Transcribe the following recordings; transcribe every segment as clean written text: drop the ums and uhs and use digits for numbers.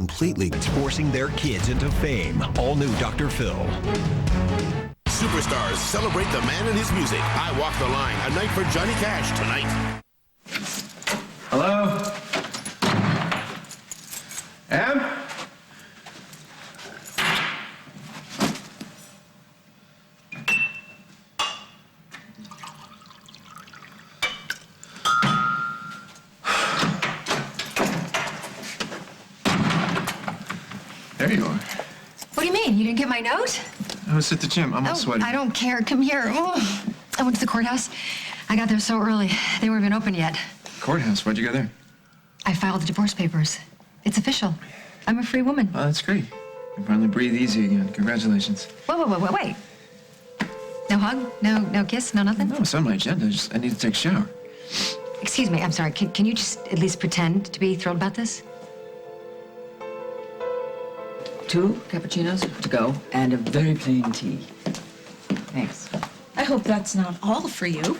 completely forcing their kids into fame. All new Dr. Phil. Superstars celebrate the man and his music. I Walk the Line, a night for Johnny Cash tonight. Hello? Em? There you are. What do you mean? You didn't get my note? I was at the gym. I'm all sweaty. I don't care. Come here. Oh. I went to the courthouse. I got there so early. They weren't even open yet. Courthouse? Why'd you go there? I filed the divorce papers. It's official. I'm a free woman. Oh, that's great. You can finally breathe easy again. Congratulations. Wait. No hug? No kiss? No nothing? No, it's on my agenda. I need to take a shower. Excuse me. I'm sorry. Can you just at least pretend to be thrilled about this? 2 cappuccinos to go, and a very plain tea. Thanks. I hope that's not all for you.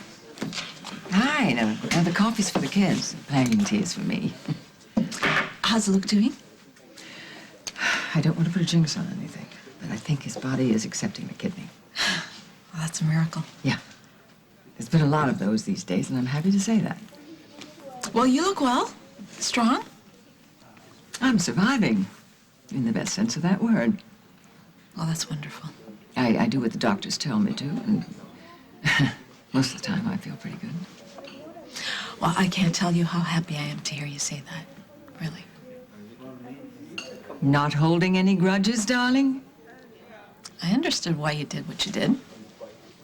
Hi, no, the coffee's for the kids. The plain tea is for me. How's Luke doing? I don't want to put a jinx on anything, but I think his body is accepting the kidney. Well, that's a miracle. Yeah. There's been a lot of those these days, and I'm happy to say that. Well, you look well. Strong. I'm surviving, in the best sense of that word. Well, that's wonderful. I do what the doctors tell me to, and most of the time I feel pretty good. Well, I can't tell you how happy I am to hear you say that. Really. Not holding any grudges, darling? I understood why you did what you did.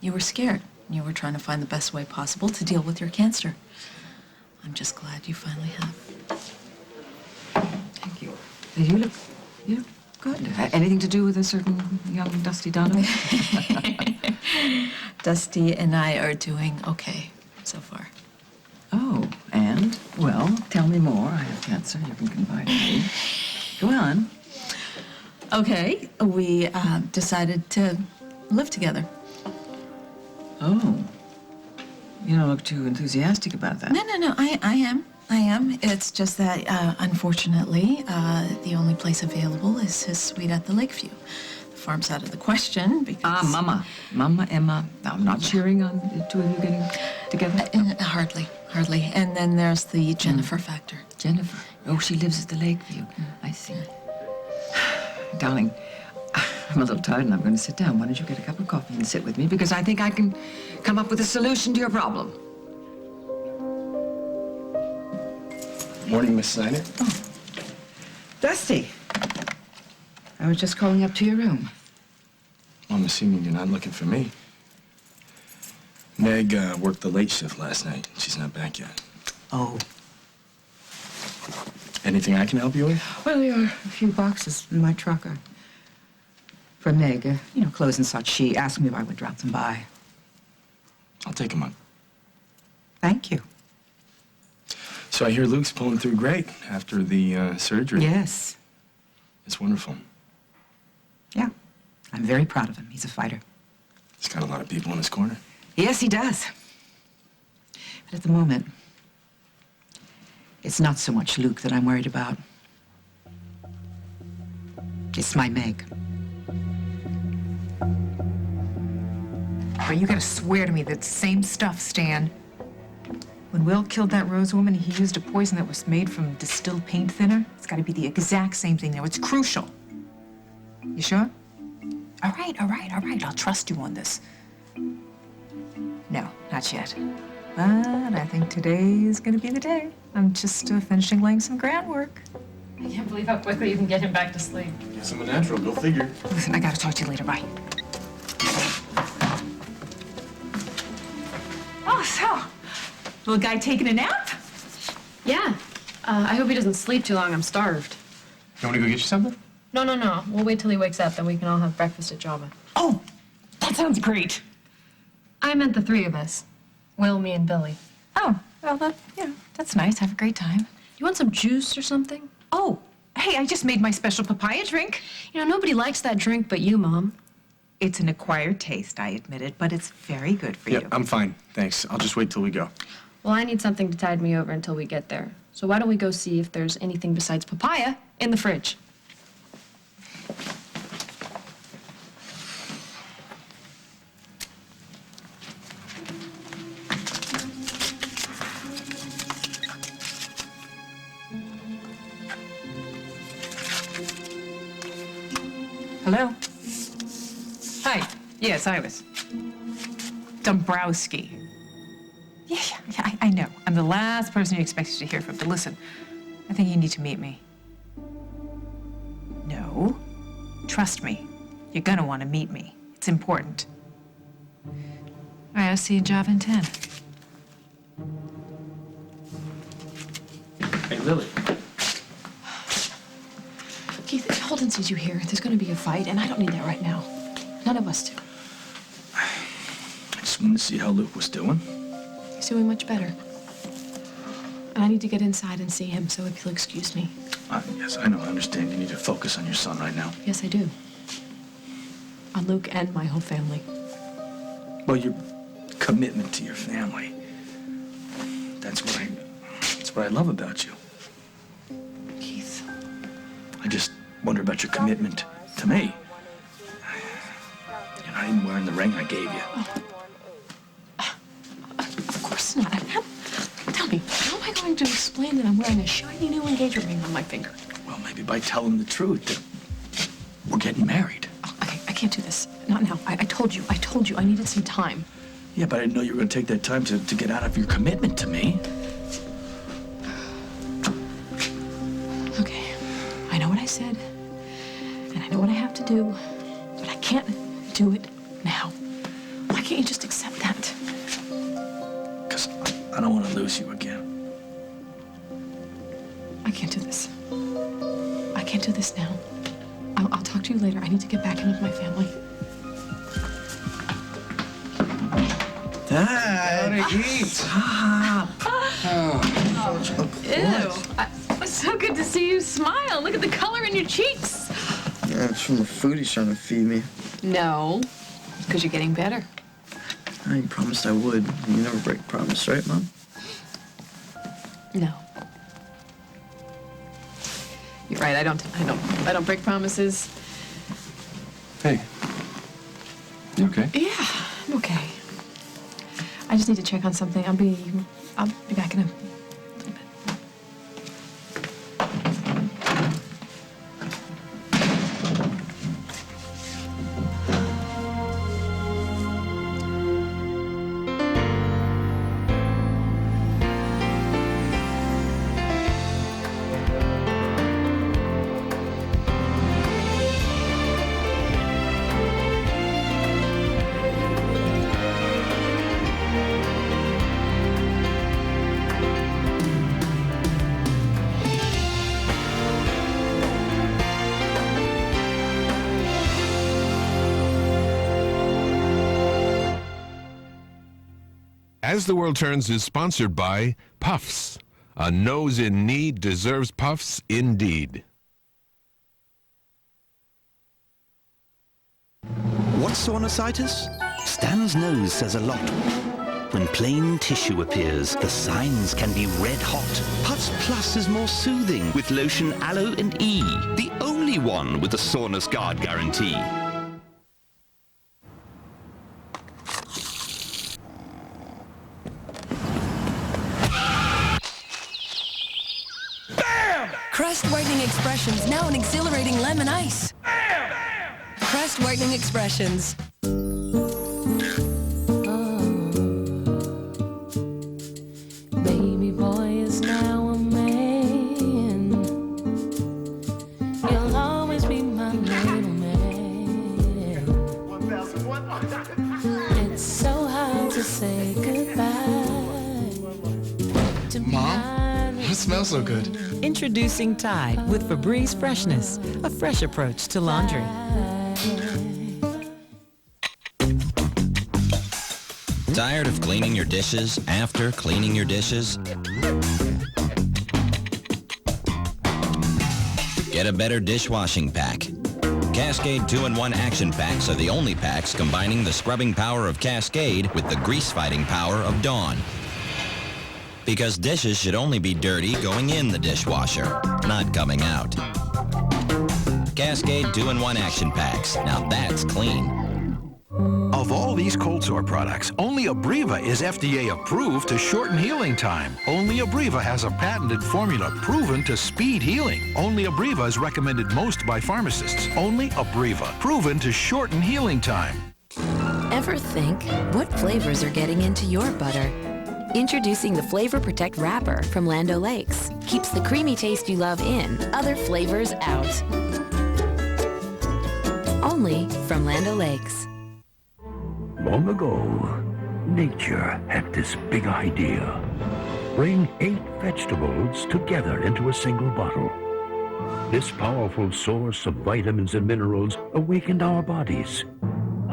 You were scared. You were trying to find the best way possible to deal with your cancer. I'm just glad you finally have. Thank you. You look good. Anything to do with a certain young Dusty Donovan? Dusty and I are doing okay so far. Oh, and? Well, tell me more. I have cancer. You can confide in me. Go on. Okay, we decided to live together. Oh. You don't look too enthusiastic about that. No, I am. It's just that, unfortunately, the only place available is his suite at the Lakeview. The farm's out of the question because... Mama, Emma. I'm not cheering on the two of you getting together. Hardly. And then there's the Jennifer factor. Jennifer? Oh, she lives at the Lakeview. I see. Darling, I'm a little tired and I'm going to sit down. Why don't you get a cup of coffee and sit with me? Because I think I can come up with a solution to your problem. Morning, Miss Snyder. Oh. Dusty. I was just calling up to your room. Well, I'm assuming you're not looking for me. Meg worked the late shift last night. She's not back yet. Oh. Anything I can help you with? Well, there are a few boxes in my truck. For Meg, clothes and such. She asked me if I would drop them by. I'll take them up. Thank you. So I hear Luke's pulling through great after the surgery. Yes. It's wonderful. Yeah. I'm very proud of him. He's a fighter. He's got a lot of people in his corner. Yes, he does. But at the moment, it's not so much Luke that I'm worried about. It's my Meg. But you gotta swear to me that same stuff, Stan. When Will killed that Rose woman, he used a poison that was made from distilled paint thinner. It's gotta be the exact same thing now. It's crucial. You sure? All right. I'll trust you on this. No, not yet. But I think today is gonna be the day. I'm just finishing laying some groundwork. I can't believe how quickly you can get him back to sleep. Guess I'm a natural. Go figure. Listen, I gotta talk to you later. Bye. Oh, so, little guy taking a nap? Yeah. I hope he doesn't sleep too long. I'm starved. You want to go get you something? No. We'll wait till he wakes up, then we can all have breakfast at Java. Oh, that sounds great. I meant the three of us. Will, me, and Billy. Oh, well, that's nice. Have a great time. You want some juice or something? Oh, hey, I just made my special papaya drink. Nobody likes that drink but you, Mom. It's an acquired taste, I admit it, but it's very good for you. Yeah, I'm fine. Thanks. I'll just wait till we go. Well, I need something to tide me over until we get there. So why don't we go see if there's anything besides papaya in the fridge? Hello? Hi. Yes, Iris. Dombrowski. Yeah, I know. I'm the last person you expected to hear from, but listen, I think you need to meet me. No. Trust me. You're gonna want to meet me. It's important. All right, I'll see you in Java in 10. Hey, Lily. Keith, if Holden sees you here, there's going to be a fight, and I don't need that right now. None of us do. I just wanted to see how Luke was doing. He's doing much better. And I need to get inside and see him, so if you'll excuse me. Yes, I know. I understand. You need to focus on your son right now. Yes, I do. On Luke and my whole family. Well, your commitment to your family. That's what I love about you. Keith. I just wonder about your commitment to me. You're not even wearing the ring I gave you. Of course not. Tell me, how am I going to explain that I'm wearing a shiny new engagement ring on my finger? Well, maybe by telling the truth that we're getting married. Oh, I can't do this. Not now. I told you I needed some time. Yeah, but I didn't know you were going to take that time to get out of your commitment to me. Okay, I know what I said, and I know what I have to do, but I can't do it now. Why can't you just accept that? Because I don't want to lose you again. I can't do this. I can't do this now. I'll talk to you later. I need to get back in with my family. Dad! Gotta eat! Ew. It's so good to see you smile. Look at the color in your cheeks. Yeah, it's from the food he's trying to feed me. No, it's because you're getting better. You promised I would. You never break promise, right, Mom? No. You're right. I don't break promises. Hey. You okay? Yeah, I'm okay. I just need to check on something. I'll be back in a little bit. As the World Turns is sponsored by Puffs. A nose in need deserves Puffs indeed. What's sinusitis? Stan's nose says a lot. When plain tissue appears, the signs can be red hot. Puffs Plus is more soothing with lotion aloe and E, the only one with the soreness guard guarantee. Crest Whitening Expressions, now an exhilarating lemon ice. Crest Whitening Expressions. Baby boy is now a man. You'll always be my little man. It's so hard to say goodbye to Mom, it smells so good. Introducing Tide with Febreze Freshness, a fresh approach to laundry. Tired of cleaning your dishes after cleaning your dishes? Get a better dishwashing pack. Cascade 2-in-1 action packs are the only packs combining the scrubbing power of Cascade with the grease-fighting power of Dawn. Because dishes should only be dirty going in the dishwasher, not coming out. Cascade 2-in-1 action packs. Now that's clean. Of all these cold sore products, only Abreva is FDA approved to shorten healing time. Only Abreva has a patented formula proven to speed healing. Only Abreva is recommended most by pharmacists. Only Abreva, proven to shorten healing time. Ever think, what flavors are getting into your butter? Introducing the Flavor Protect Wrapper from Land O'Lakes. Keeps the creamy taste you love in, other flavors out. Only from Land O'Lakes. Long ago, nature had this big idea. Bring 8 vegetables together into a single bottle. This powerful source of vitamins and minerals awakened our bodies,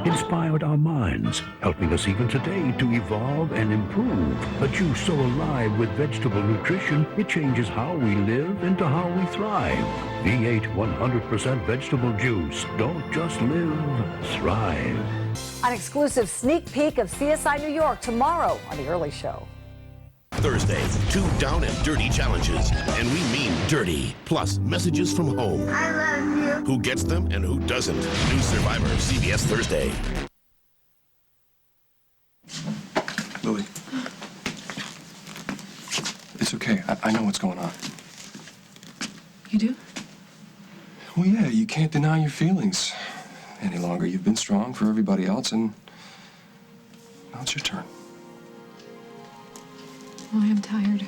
inspired our minds, helping us even today to evolve and improve. A juice so alive with vegetable nutrition, it changes how we live into how we thrive. V8 100% vegetable juice. Don't just live, thrive. An exclusive sneak peek of CSI New York tomorrow on The Early Show. Thursday, 2 down and dirty challenges. And we mean dirty. Plus, messages from home. I love you. Who gets them and who doesn't? New Survivor, CBS Thursday. Lily. It's okay. I know what's going on. You do? Well, yeah, you can't deny your feelings any longer. You've been strong for everybody else, and now it's your turn. Well, I am tired.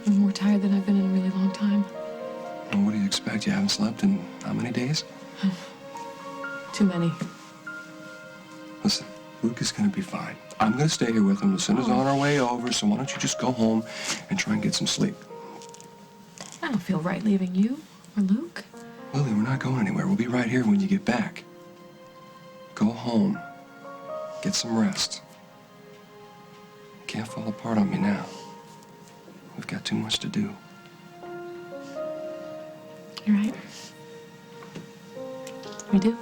I'm more tired than I've been in a really long time. And what do you expect? You haven't slept in how many days? Too many. Listen, Luke is going to be fine. I'm going to stay here with him. Lucinda's on our way over, so why don't you just go home and try and get some sleep? I don't feel right leaving you or Luke. Lily, we're not going anywhere. We'll be right here when you get back. Go home. Get some rest. You can't fall apart on me now. We've got too much to do. You're right. We do.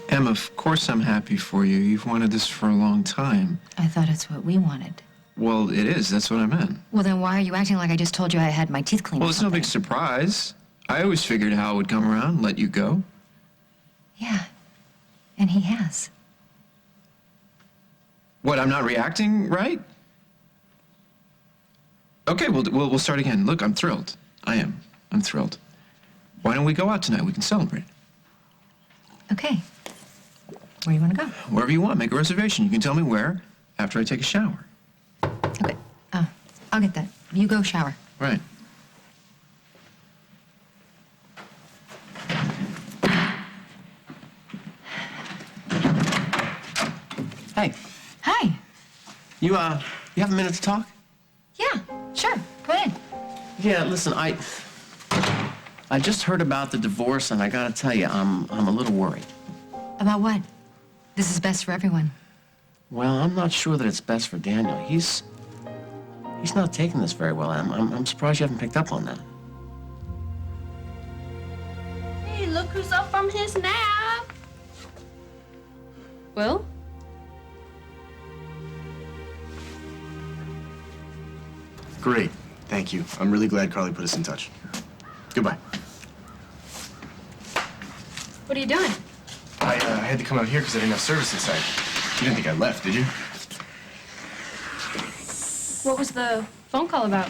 Em, of course I'm happy for you. You've wanted this for a long time. I thought it's what we wanted. Well, it is. That's what I meant. Well, then why are you acting like I just told you I had my teeth cleaned? Well, it's no big surprise. I always figured Hal would come around and let you go. Yeah, and he has. What, I'm not reacting right? Okay, we'll start again. Look, I'm thrilled. I am. I'm thrilled. Why don't we go out tonight? We can celebrate. Okay. Where do you want to go? Wherever you want. Make a reservation. You can tell me where after I take a shower. Okay. I'll get that. You go shower. Right. Hey. Hi. You have a minute to talk? Yeah, sure. Go ahead. Yeah, listen, I just heard about the divorce, and I gotta tell you, I'm a little worried. About what? This is best for everyone. Well, I'm not sure that it's best for Daniel. He's not taking this very well. I'm surprised you haven't picked up on that. Hey, look who's up from his nap. Will? Great. Thank you. I'm really glad Carly put us in touch. Goodbye. What are you doing? I had to come out here because I didn't have service inside. You didn't think I left, did you? What was the phone call about?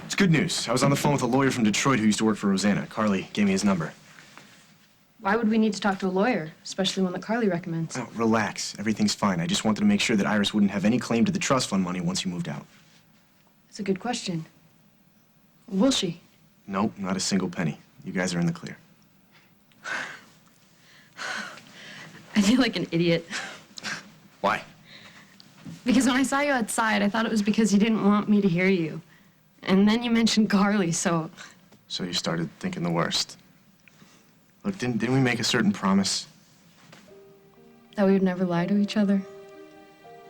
It's good news. I was on the phone with a lawyer from Detroit who used to work for Rosanna. Carly gave me his number. Why would we need to talk to a lawyer, especially one that Carly recommends? Oh, relax. Everything's fine. I just wanted to make sure that Iris wouldn't have any claim to the trust fund money once you moved out. That's a good question. Will she? Nope, not a single penny. You guys are in the clear. I feel like an idiot. Why? Because when I saw you outside, I thought it was because you didn't want me to hear you. And then you mentioned Carly, so... So you started thinking the worst. Look, didn't we make a certain promise? That we would never lie to each other?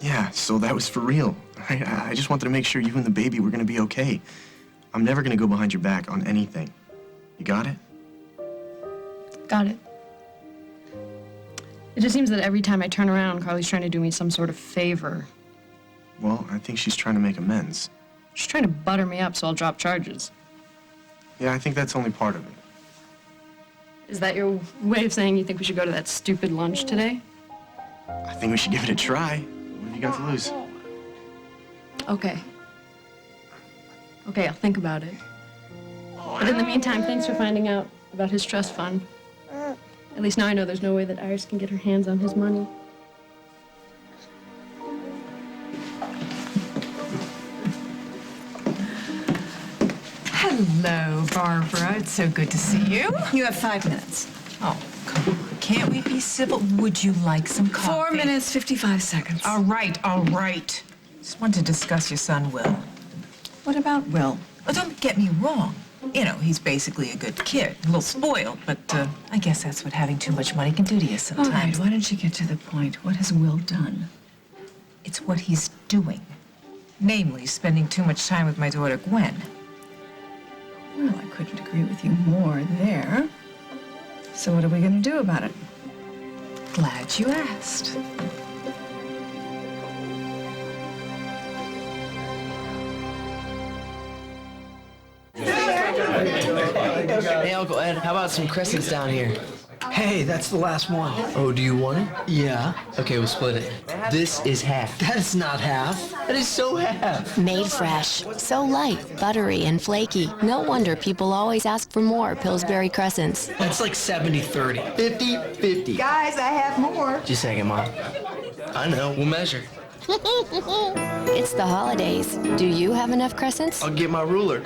Yeah, so that was for real. I just wanted to make sure you and the baby were gonna be okay. I'm never gonna go behind your back on anything. You got it? Got it. It just seems that every time I turn around, Carly's trying to do me some sort of favor. Well, I think she's trying to make amends. She's trying to butter me up so I'll drop charges. Yeah, I think that's only part of it. Is that your way of saying you think we should go to that stupid lunch today? I think we should give it a try. What have you got to lose? Okay. Okay, I'll think about it. But in the meantime, thanks for finding out about his trust fund. At least now I know there's no way that Iris can get her hands on his money. Hello, Barbara. It's so good to see you. You have 5 minutes. Oh, come on. Can't we be civil? Would you like some coffee? 4 minutes, 55 seconds. All right, all right. Just want to discuss your son, Will. What about Will? Oh, don't get me wrong. You know, he's basically a good kid, a little spoiled, but I guess that's what having too much money can do to you sometimes. All right, why don't you get to the point? What has Will done? It's what he's doing. Namely, spending too much time with my daughter, Gwen. Well, I couldn't agree with you more there. So what are we going to do about it? Glad you asked. Hey, Uncle Ed, how about some crescents down here? Hey, that's the last one. Oh, do you want it? Yeah. Okay, we'll split it. This is half. That is not half. That is so half. Made fresh, so light, buttery, and flaky. No wonder people always ask for more Pillsbury Crescents. That's like 70-30. 50-50. Guys, I have more. Just a second, Mom. I know. We'll measure. It's the holidays. Do you have enough crescents? I'll get my ruler.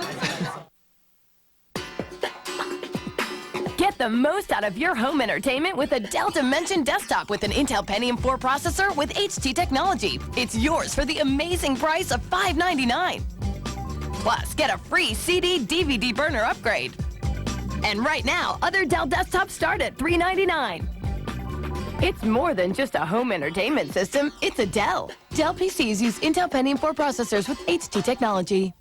Get the most out of your home entertainment with a Dell Dimension desktop with an Intel Pentium 4 processor with HT technology. It's yours for the amazing price of $599. Plus, get a free CD/DVD burner upgrade. And right now, other Dell desktops start at $399. It's more than just a home entertainment system, it's a Dell. Dell PCs use Intel Pentium 4 processors with HT technology.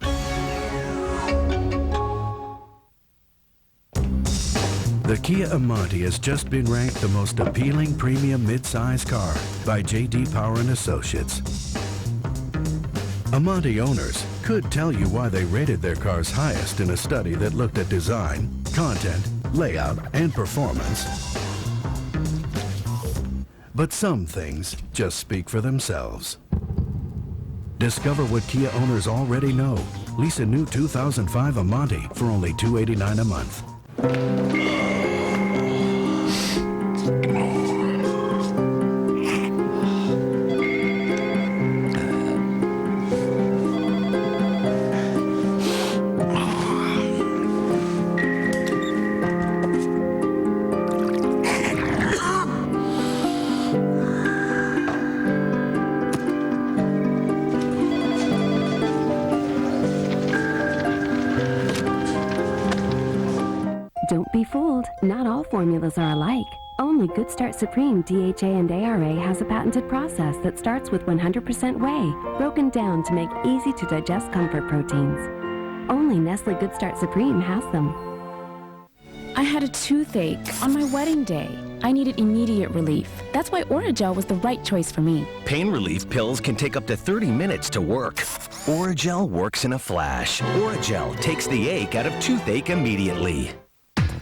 The Kia Amante has just been ranked the most appealing premium midsize car by J.D. Power & Associates. Amante owners could tell you why they rated their cars highest in a study that looked at design, content, layout, and performance. But some things just speak for themselves. Discover what Kia owners already know. Lease a new 2005 Amante for only $289 a month. Don't be fooled. Not all formulas are alike. Only Good Start Supreme DHA and ARA has a patented process that starts with 100% whey, broken down to make easy-to-digest comfort proteins. Only Nestle Good Start Supreme has them. I had a toothache on my wedding day. I needed immediate relief. That's why Oragel was the right choice for me. Pain relief pills can take up to 30 minutes to work. Oragel works in a flash. Oragel takes the ache out of toothache immediately.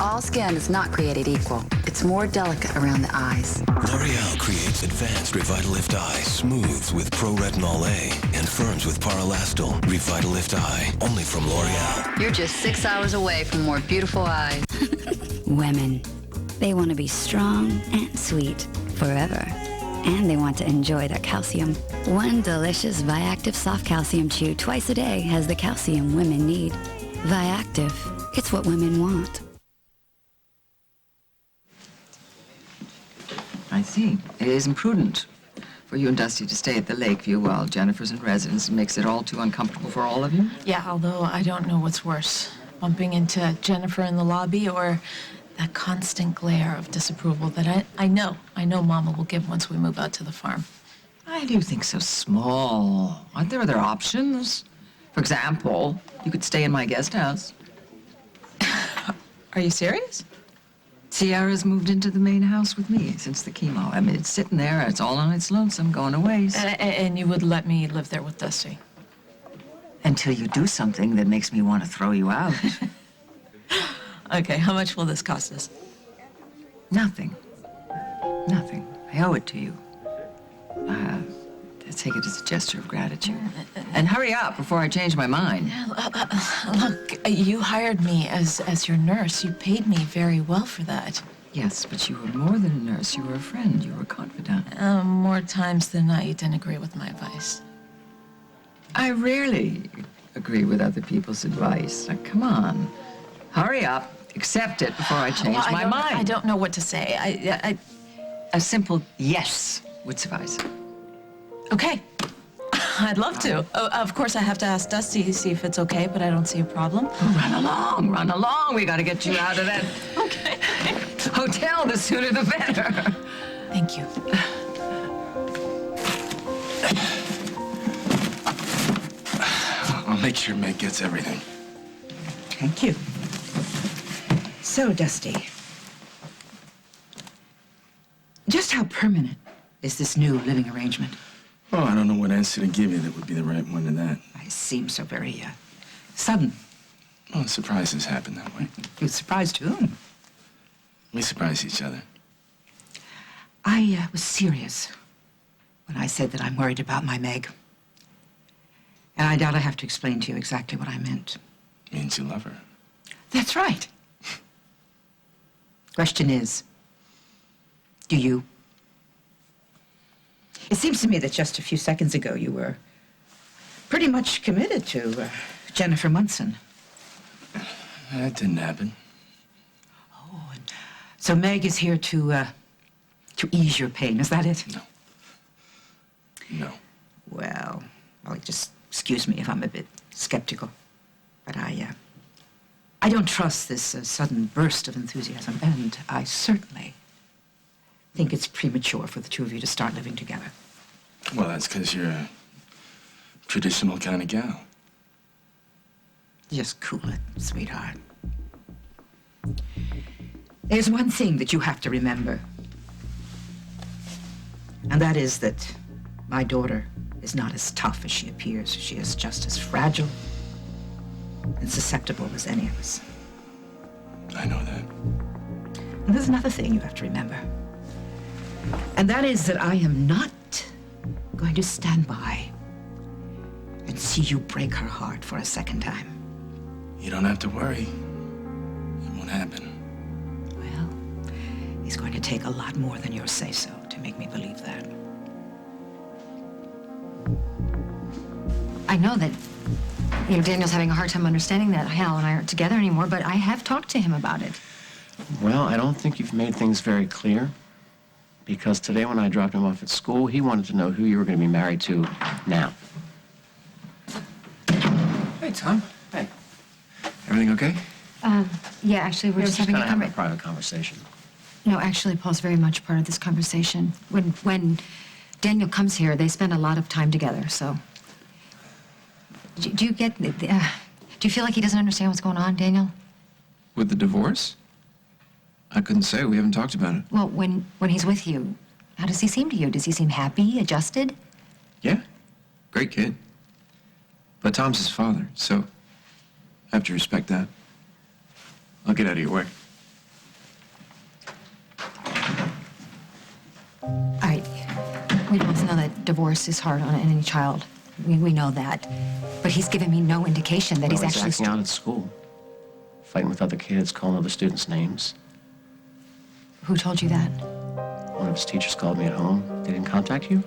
All skin is not created equal. It's more delicate around the eyes. L'Oreal creates advanced Revitalift Eye, smooths with Pro-Retinol A, and firms with Paralastol. Revitalift Eye, only from L'Oreal. You're just 6 hours away from more beautiful eyes. Women. They want to be strong and sweet forever. And they want to enjoy their calcium. One delicious Viactive Soft Calcium Chew twice a day has the calcium women need. Viactive. It's what women want. I see. It isn't prudent for you and Dusty to stay at the Lakeview while Jennifer's in residence. It makes it all too uncomfortable for all of you. Yeah, although I don't know what's worse, bumping into Jennifer in the lobby or that constant glare of disapproval that I know Mama will give once we move out to the farm. I do think so small. Aren't there other options? For example, you could stay in my guest house. Are you serious? Sierra's moved into the main house with me since the chemo. I mean, it's sitting there, it's all on its lonesome, going to waste. And you would let me live there with Dusty? Until you do something that makes me want to throw you out. Okay, how much will this cost us? Nothing. Nothing. I owe it to you. I take it as a gesture of gratitude. And hurry up before I change my mind. Look, you hired me as your nurse. You paid me very well for that. Yes, but you were more than a nurse. You were a friend. You were a confidant. More times than not, you didn't agree with my advice. I rarely agree with other people's advice. Now, come on. Hurry up. Accept it before I change my mind. I don't know what to say. A simple yes would suffice. Okay. I'd love to. Of course, I have to ask Dusty to see if it's okay, but I don't see a problem. Oh, run along, run along. We got to get you out of that hotel. The sooner the better. Thank you. I'll make sure Meg gets everything. Thank you. So, Dusty, just how permanent is this new living arrangement? Oh, I don't know what answer to give you that would be the right one to that. It seems so very, sudden. Well, surprises happen that way. You surprised whom? We surprise each other. I was serious when I said that I'm worried about my Meg. And I doubt I have to explain to you exactly what I meant. Means you love her. That's right. Question is, do you? It seems to me that just a few seconds ago you were pretty much committed to Jennifer Munson. That didn't happen. Oh, and so Meg is here to ease your pain, is that it? No. No. Well, just excuse me if I'm a bit skeptical, but I don't trust this sudden burst of enthusiasm, and I certainly think it's premature for the two of you to start living together. Well, that's because you're a traditional kind of gal. Just cool it, sweetheart. There's one thing that you have to remember, and that is that my daughter is not as tough as she appears. She is just as fragile and susceptible as any of us. I know that. And there's another thing you have to remember, and that is that I am not going to stand by and see you break her heart for a second time. You don't have to worry. It won't happen. Well, it's going to take a lot more than your say-so to make me believe that. I know that, Daniel's having a hard time understanding that Hal and I aren't together anymore, but I have talked to him about it. Well, I don't think you've made things very clear. Because today when I dropped him off at school, he wanted to know who you were going to be married to now. Hey, Tom. Hey. Everything okay? Yeah, actually, we're just having a private conversation. No, actually, Paul's very much part of this conversation. When Daniel comes here, they spend a lot of time together, so... Do you get... do you feel like he doesn't understand what's going on, Daniel? With the divorce? I couldn't say. We haven't talked about it. Well, when he's with you, how does he seem to you? Does he seem happy, adjusted? Yeah. Great kid. But Tom's his father, so I have to respect that. I'll get out of your way. We both know that divorce is hard on any child. We know that. But he's given me no indication that he's actually... acting out at school. Fighting with other kids, calling other students names. Who told you that? One of his teachers called me at home. They didn't contact you?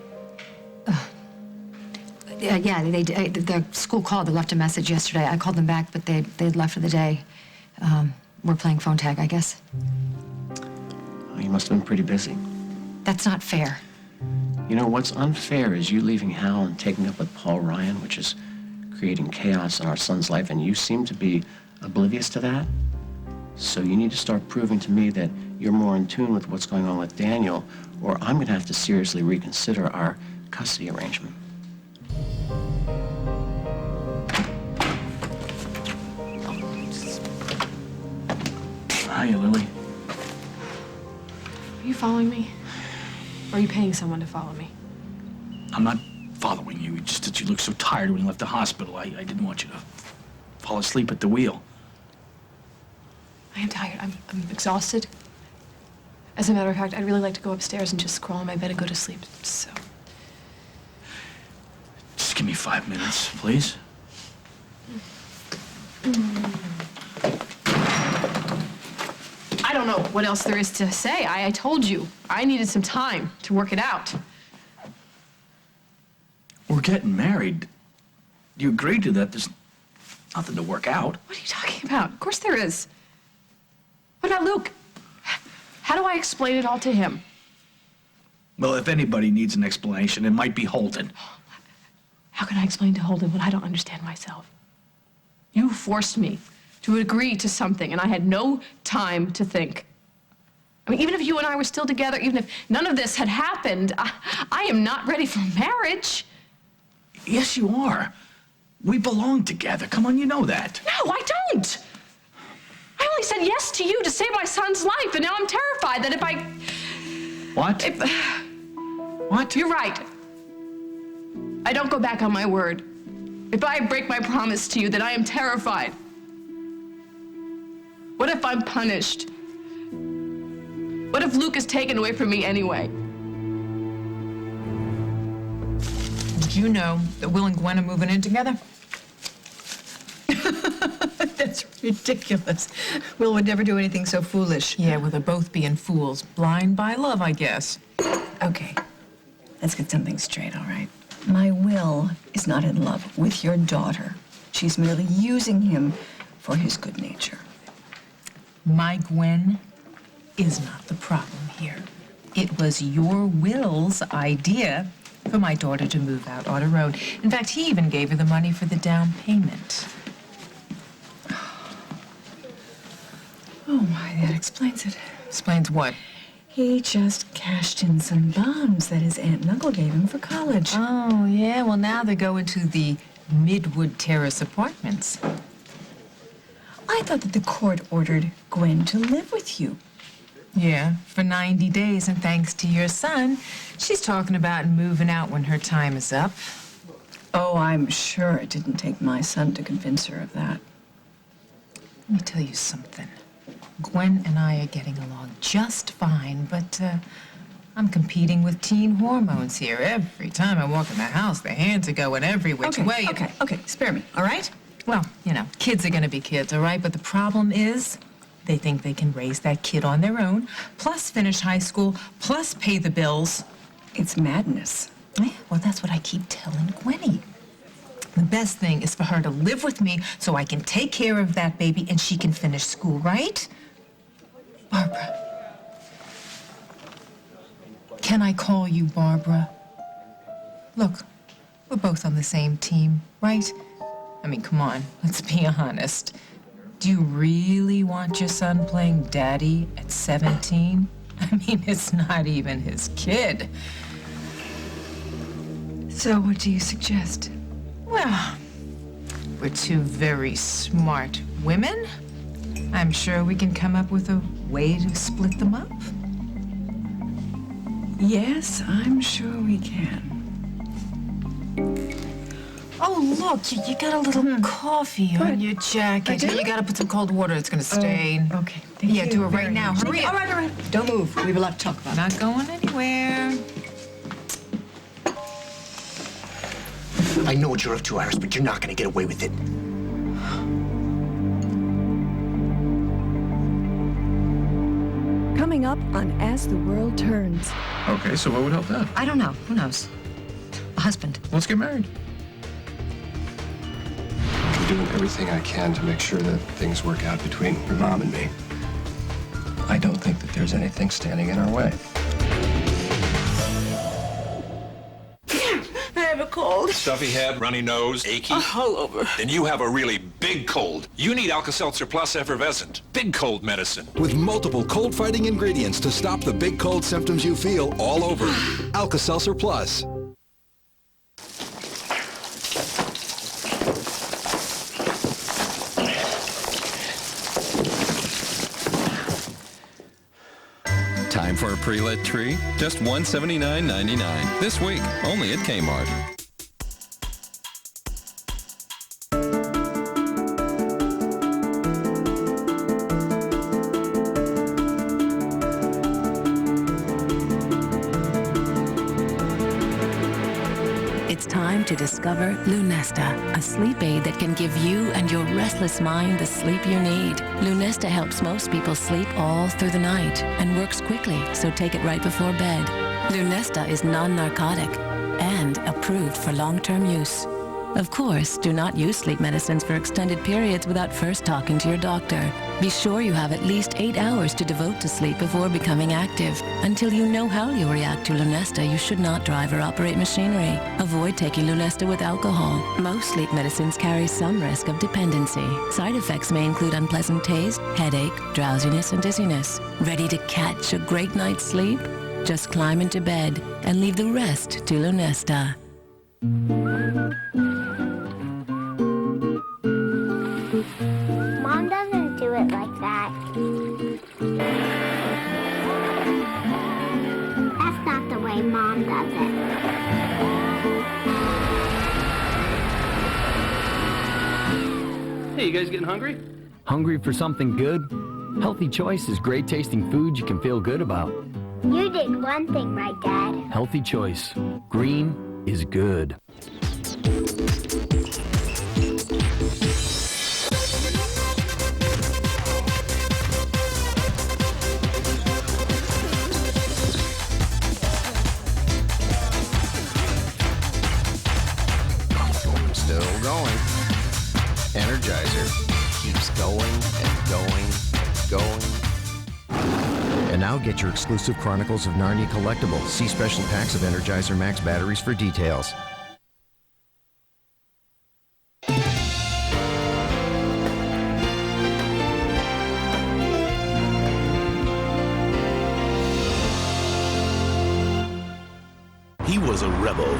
Yeah, the school called. They left a message yesterday. I called them back, but they'd left for the day. We're playing phone tag, I guess. Oh, you must have been pretty busy. That's not fair. You know, what's unfair is you leaving Hal and taking up with Paul Ryan, which is creating chaos in our son's life, and you seem to be oblivious to that. So you need to start proving to me that you're more in tune with what's going on with Daniel, or I'm going to have to seriously reconsider our custody arrangement. Hiya, Lily. you following me? Or are you paying someone to follow me? I'm not following you. It's just that you looked so tired when you left the hospital. I didn't want you to fall asleep at the wheel. I am tired. I'm exhausted. As a matter of fact, I'd really like to go upstairs and just crawl in my bed and go to sleep. So. Just give me 5 minutes, please. I don't know what else there is to say. I told you. I needed some time to work it out. We're getting married. You agreed to that. There's nothing to work out. What are you talking about? Of course there is. What about Luke? How do I explain it all to him? Well, if anybody needs an explanation, it might be Holden. How can I explain to Holden what I don't understand myself? You forced me to agree to something, and I had no time to think. I mean, even if you and I were still together, even if none of this had happened, I am not ready for marriage. Yes, you are. We belong together. Come on, you know that. No, I don't. I only said yes to you to save my son's life, and now I'm terrified that if I... What? What? You're right. I don't go back on my word. If I break my promise to you, then I am terrified. What if I'm punished? What if Luke is taken away from me anyway? Did you know that Will and Gwen are moving in together? That's ridiculous. Will would never do anything so foolish. Yeah, well, they're both being fools. Blind by love, I guess. Okay, let's get something straight, all right? My Will is not in love with your daughter. She's merely using him for his good nature. My Gwen is not the problem here. It was your Will's idea for my daughter to move out on her own. In fact, he even gave her the money for the down payment. Oh my, that explains it. Explains what? He just cashed in some bonds that his aunt and uncle gave him for college. Oh, yeah, well, now they go into the Midwood Terrace apartments. I thought that the court ordered Gwen to live with you. Yeah, for 90 days, and thanks to your son, she's talking about moving out when her time is up. Oh, I'm sure it didn't take my son to convince her of that. Let me tell you something. Gwen and I are getting along just fine, but I'm competing with teen hormones here. Every time I walk in the house, the hands are going every which way. Okay, spare me, all right? Well, you know, kids are gonna be kids, all right? But the problem is, they think they can raise that kid on their own, plus finish high school, plus pay the bills. It's madness. Yeah, well, that's what I keep telling Gwenny. The best thing is for her to live with me so I can take care of that baby and she can finish school, right? Barbara. Can I call you Barbara? Look, we're both on the same team, right? I mean, come on, let's be honest. Do you really want your son playing daddy at 17? I mean, it's not even his kid. So what do you suggest? Well, we're two very smart women. I'm sure we can come up with a way to split them up. Yes, I'm sure we can. Oh, look, you got a little coffee on your jacket. You gotta put some cold water, it's gonna stain. Okay, yeah, do it right now. Hurry up. All right. Don't move. We have a lot to talk about. Not going anywhere. I know what you're up to, Iris, but you're not gonna get away with it. Coming up on As the World Turns. Okay, so what would help that? I don't know. Who knows? A husband. Let's get married. I'm doing everything I can to make sure that things work out between your mom and me. I don't think that there's anything standing in our way. I have a cold. Stuffy head, runny nose, achy? All over. Then you have a really big cold. You need Alka-Seltzer Plus Effervescent. Big cold medicine. With multiple cold-fighting ingredients to stop the big cold symptoms you feel all over. Alka-Seltzer Plus. Time for a pre-lit tree? Just $179.99. This week, only at Kmart. It's time to discover Lunesta, a sleep aid that can give you and your restless mind the sleep you need. Lunesta helps most people sleep all through the night and works quickly, so take it right before bed. Lunesta is non-narcotic and approved for long-term use. Of course, do not use sleep medicines for extended periods without first talking to your doctor. Be sure you have at least 8 hours to devote to sleep before becoming active. Until you know how you'll react to Lunesta, you should not drive or operate machinery. Avoid taking Lunesta with alcohol. Most sleep medicines carry some risk of dependency. Side effects may include unpleasant taste, headache, drowsiness, and dizziness. Ready to catch a great night's sleep? Just climb into bed and leave the rest to Lunesta. Mom doesn't do it like that. That's not the way Mom does it. Hey, you guys getting hungry? Hungry for something good? Healthy Choice is great tasting food you can feel good about. You did one thing right, Dad. Healthy Choice. Green is good. Still going. Energizer keeps going and going, going. And now get your exclusive Chronicles of Narnia collectible. See special packs of Energizer Max batteries for details. He was a rebel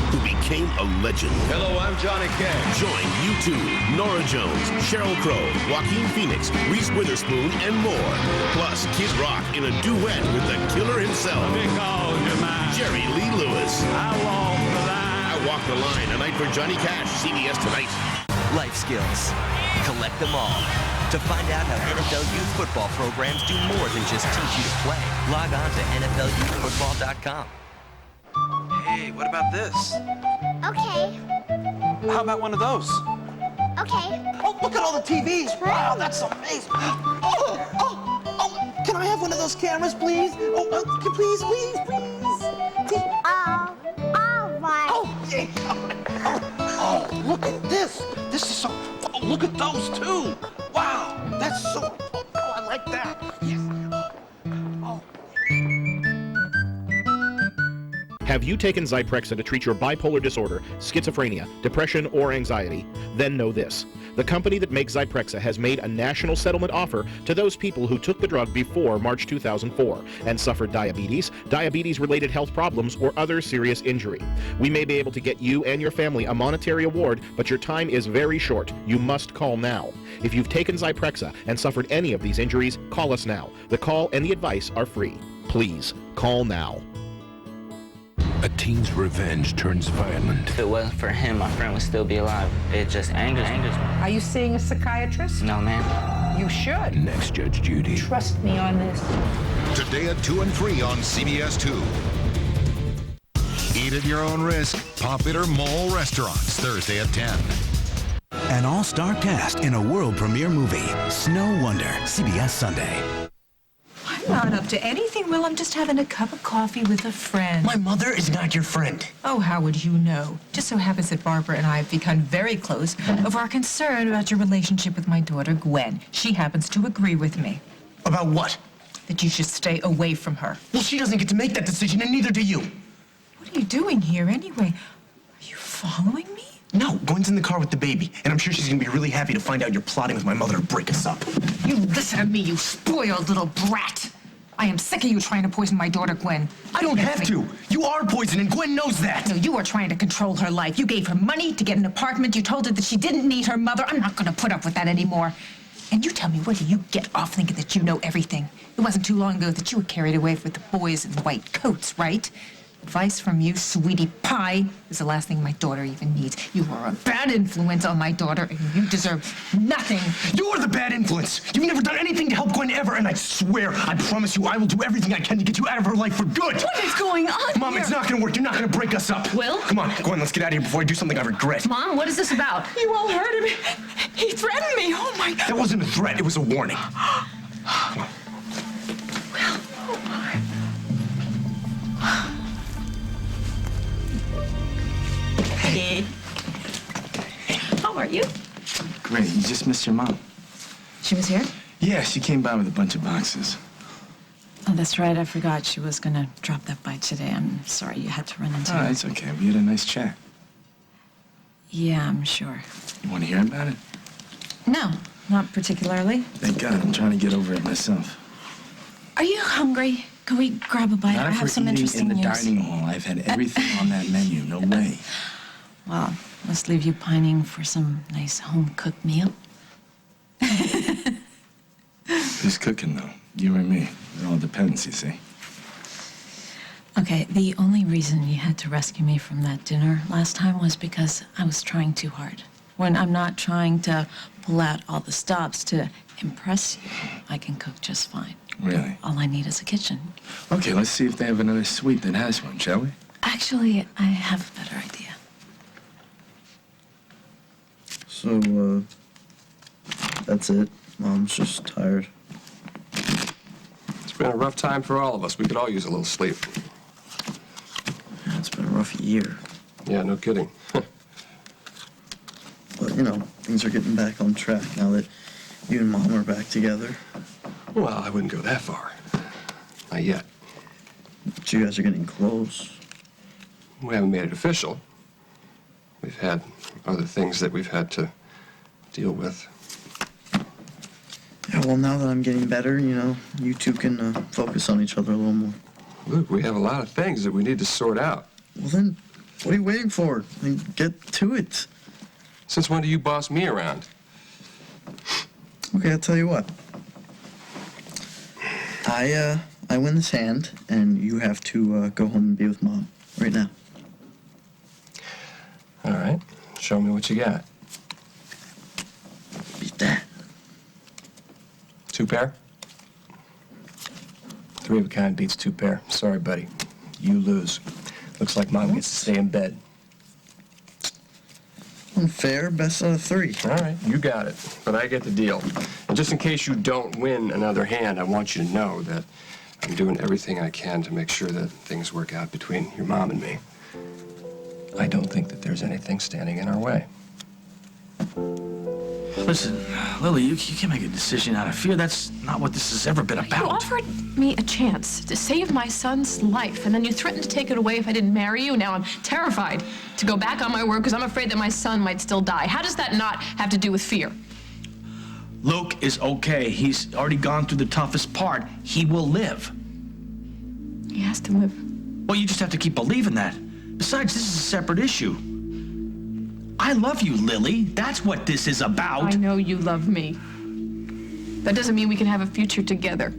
who became a legend. Hello, I'm Johnny Cash. Join U2, Norah Jones, Sheryl Crow, Joaquin Phoenix, Reese Witherspoon, and more. Plus, Kid Rock in a duet with the killer himself, Jerry Lee Lewis. I Walk the Line, a night for Johnny Cash, CBS tonight. Life skills. Collect them all. To find out how NFL youth football programs do more than just teach you to play, log on to NFLYouthFootball.com. Hey, what about this? Okay. How about one of those? Okay. Oh, look at all the TVs. Wow, that's amazing. Oh, can I have one of those cameras, please? Please. All right. Oh, yeah. Oh, look at this. This is so, oh, look at those too. Wow, that's so, oh, I like that. Yes. Have you taken Zyprexa to treat your bipolar disorder, schizophrenia, depression, or anxiety? Then know this. The company that makes Zyprexa has made a national settlement offer to those people who took the drug before March 2004 and suffered diabetes, diabetes-related health problems, or other serious injury. We may be able to get you and your family a monetary award, but your time is very short. You must call now. If you've taken Zyprexa and suffered any of these injuries, call us now. The call and the advice are free. Please, call now. A teen's revenge turns violent. If it wasn't for him, my friend would still be alive. It just angers me. Are you seeing a psychiatrist? No, ma'am. You should. Next, Judge Judy. Trust me on this. Today at 2 and 3 on CBS 2. Eat at your own risk. Popular mall restaurants, Thursday at 10. An all-star cast in a world premiere movie. Snow Wonder, CBS Sunday. I'm not up to anything, Will. I'm just having a cup of coffee with a friend. My mother is not your friend. Oh, how would you know? Just so happens that Barbara and I have become very close over our concern about your relationship with my daughter, Gwen. She happens to agree with me. About what? That you should stay away from her. Well, she doesn't get to make that decision, and neither do you. What are you doing here, anyway? Are you following me? No, Gwen's in the car with the baby, and I'm sure she's gonna be really happy to find out you're plotting with my mother to break us up. You listen to me, you spoiled little brat. I am sick of you trying to poison my daughter, Gwen. I don't have to. You are poison, and Gwen knows that. No, you are trying to control her life. You gave her money to get an apartment. You told her that she didn't need her mother. I'm not going to put up with that anymore. And you tell me, where do you get off thinking that you know everything? It wasn't too long ago that you were carried away with the boys in white coats, right? Advice from you, sweetie pie, is the last thing my daughter even needs. You are a bad influence on my daughter, and you deserve nothing. You are the bad influence. You've never done anything to help Gwen ever, and I swear, I promise you, I will do everything I can to get you out of her life for good. What is going on Mom, here? it's not gonna work. You're not gonna break us up. Will? Come on, Gwen, let's get out of here before I do something I regret. Mom, what is this about? You all heard him. He threatened me. Oh, my God. That wasn't a threat. It was a warning. Will. Oh, my. Hey. How are you? Great. You just missed your mom. She was here? Yeah, she came by with a bunch of boxes. Oh, that's right. I forgot she was going to drop that by today. I'm sorry you had to run into Oh, her. it's okay. We had a nice chat. Yeah, I'm sure. You want to hear about it? No, not particularly. Thank God. I'm trying to get over it myself. Are you hungry? Can we grab a bite? Not I if have we're some eating interesting in the news. dining hall. I've had everything on that menu. No way. Well, must leave you pining for some nice home-cooked meal. Who's cooking, though? You or me? It all depends, you see. Okay, the only reason you had to rescue me from that dinner last time was because I was trying too hard. When I'm not trying to pull out all the stops to impress you, I can cook just fine. Really? All I need is a kitchen. Okay, let's see if they have another suite that has one, shall we? Actually, I have a better idea. So, that's it. Mom's just tired. It's been a rough time for all of us. We could all use a little sleep. Yeah, it's been a rough year. Yeah, no kidding. But, you know, things are getting back on track now that you and Mom are back together. Well, I wouldn't go that far. Not yet. But you guys are getting close. We haven't made it official. We've had other things that we've had to deal with. Yeah, well, now that I'm getting better, you know, you two can focus on each other a little more. Look, we have a lot of things that we need to sort out. Well, then, what are you waiting for? Then get to it. Since when do you boss me around? Okay, I'll tell you what. I win this hand, and you have to go home and be with Mom right now. All right. Show me what you got. Beat that. 2 pair? 3 of a kind beats 2 pair. Sorry, buddy. You lose. Looks like Mom gets to stay in bed. Unfair, best out of 3. All right, you got it. But I get the deal. And just in case you don't win another hand, I want you to know that I'm doing everything I can to make sure that things work out between your mom and me. I don't think that there's anything standing in our way. Listen, Lily, you can't make a decision out of fear. That's not what this has ever been about. You offered me a chance to save my son's life, and then you threatened to take it away if I didn't marry you. Now I'm terrified to go back on my word because I'm afraid that my son might still die. How does that not have to do with fear? Luke is okay. He's already gone through the toughest part. He will live. He has to live. Well, you just have to keep believing that. Besides, this is a separate issue. I love you, Lily. That's what this is about. I know you love me. That doesn't mean we can have a future together.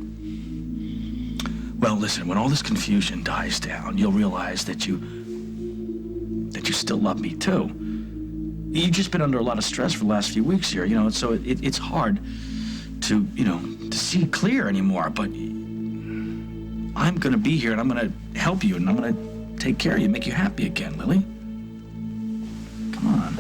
Well, listen, when all this confusion dies down, you'll realize that you still love me, too. You've just been under a lot of stress for the last few weeks here, you know, so it's hard to, you know, to see clear anymore, but I'm gonna be here and I'm gonna help you and I'm gonna take care of you, make you happy again, Lily. Come on.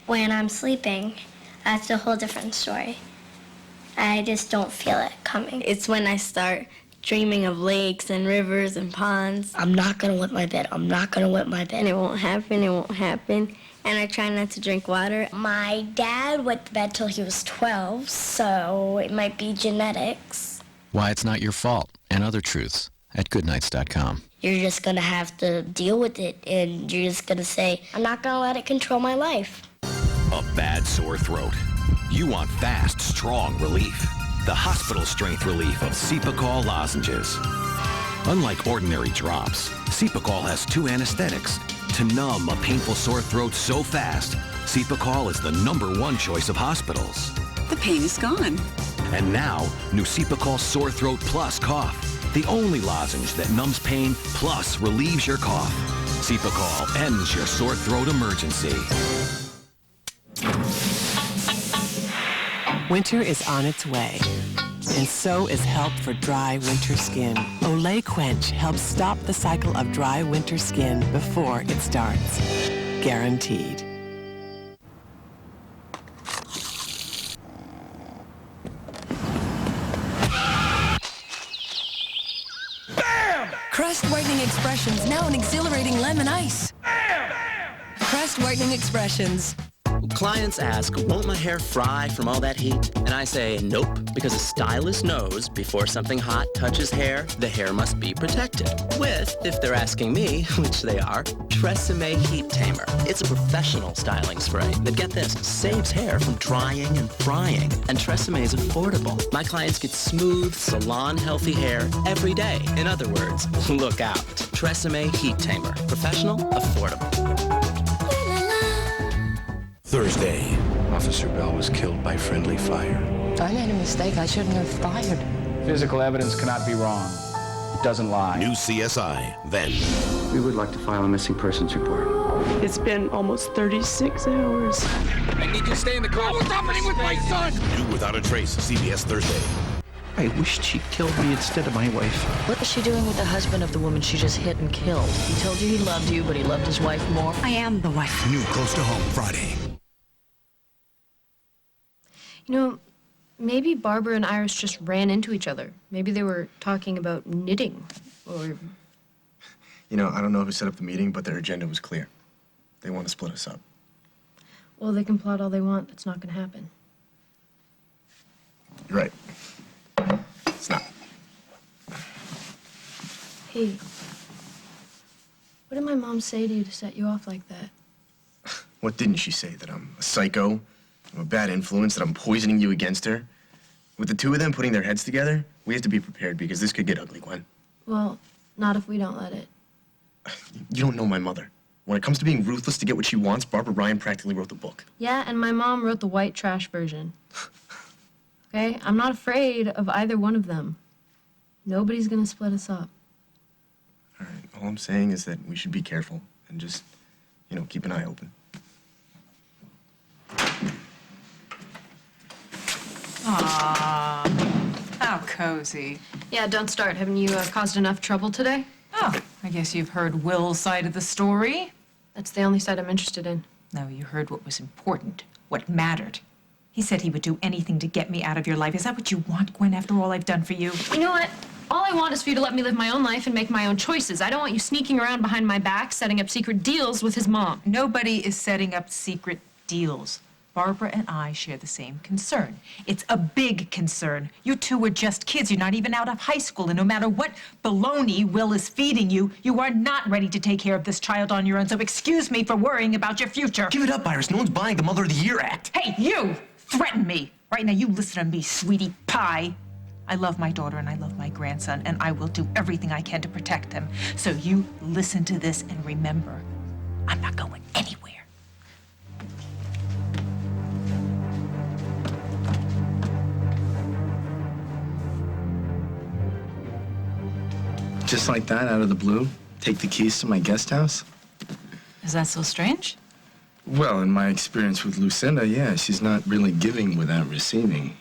When I'm sleeping, that's a whole different story. I just don't feel it coming. It's when I start dreaming of lakes and rivers and ponds. I'm not gonna wet my bed. I'm not gonna wet my bed. It won't happen. It won't happen. And I try not to drink water. My dad wet the bed till he was 12, so it might be genetics. Why it's not your fault, and other truths at goodnights.com. You're just gonna have to deal with it, and you're just gonna say, I'm not gonna let it control my life. A bad sore throat. You want fast, strong relief. The hospital strength relief of Cepacol lozenges. Unlike ordinary drops, Cepacol has 2 anesthetics to numb a painful sore throat so fast. Cepacol is the #1 choice of hospitals. The pain is gone. And now, new Cepacol Sore Throat Plus Cough. The only lozenge that numbs pain plus relieves your cough. Cepacol ends your sore throat emergency. Winter is on its way, and so is help for dry winter skin. Olay Quench helps stop the cycle of dry winter skin before it starts. Guaranteed. Crest Whitening Expressions, now an exhilarating lemon ice. Crest Whitening Expressions. Clients ask, won't my hair fry from all that heat? And I say, nope, because a stylist knows before something hot touches hair, the hair must be protected. With, if they're asking me, which they are, Tresemme Heat Tamer. It's a professional styling spray that, get this, saves hair from drying and frying. And Tresemme is affordable. My clients get smooth, salon-healthy hair every day. In other words, look out. Tresemme Heat Tamer. Professional, affordable. Thursday. Officer Bell was killed by friendly fire. I made a mistake. I shouldn't have fired. Physical evidence cannot be wrong. It doesn't lie. New CSI, then. We would like to file a missing persons report. It's been almost 36 hours. I need you to stay in the car. What's happening with my son? New Without a Trace, CBS Thursday. I wished she'd killed me instead of my wife. What is she doing with the husband of the woman she just hit and killed? He told you he loved you, but he loved his wife more. I am the wife. New Close to Home, Friday. You know, maybe Barbara and Iris just ran into each other. Maybe they were talking about knitting, or... You know, I don't know who set up the meeting, but their agenda was clear. They want to split us up. Well, they can plot all they want. It's not going to happen. You're right. It's not. Hey, what did my mom say to you to set you off like that? What didn't she say? That I'm a psycho? I'm a bad influence? That I'm poisoning you against her? With the two of them putting their heads together, we have to be prepared because this could get ugly, Gwen. Well, not if we don't let it. You don't know my mother. When it comes to being ruthless to get what she wants, Barbara Ryan practically wrote the book. Yeah, and my mom wrote the white trash version. Okay? I'm not afraid of either one of them. Nobody's gonna split us up. All right, all I'm saying is that we should be careful and just, you know, keep an eye open. Aww, how cozy. Yeah, don't start. Haven't you caused enough trouble today? Oh, I guess you've heard Will's side of the story. That's the only side I'm interested in. No, you heard what was important, what mattered. He said he would do anything to get me out of your life. Is that what you want, Gwen, after all I've done for you? You know what? All I want is for you to let me live my own life and make my own choices. I don't want you sneaking around behind my back, setting up secret deals with his mom. Nobody is setting up secret deals. Barbara and I share the same concern. It's a big concern. You two were just kids. You're not even out of high school, and no matter what baloney Will is feeding you, you are not ready to take care of this child on your own, so excuse me for worrying about your future. Give it up, Iris. No one's buying the Mother of the Year act. Hey, you! Threaten me! Right now, you listen to me, sweetie pie. I love my daughter and I love my grandson, and I will do everything I can to protect them. So you listen to this and remember, I'm not going anywhere. Just like that, out of the blue, take the keys to my guest house? Is that so strange? Well, in my experience with Lucinda, yeah, she's not really giving without receiving.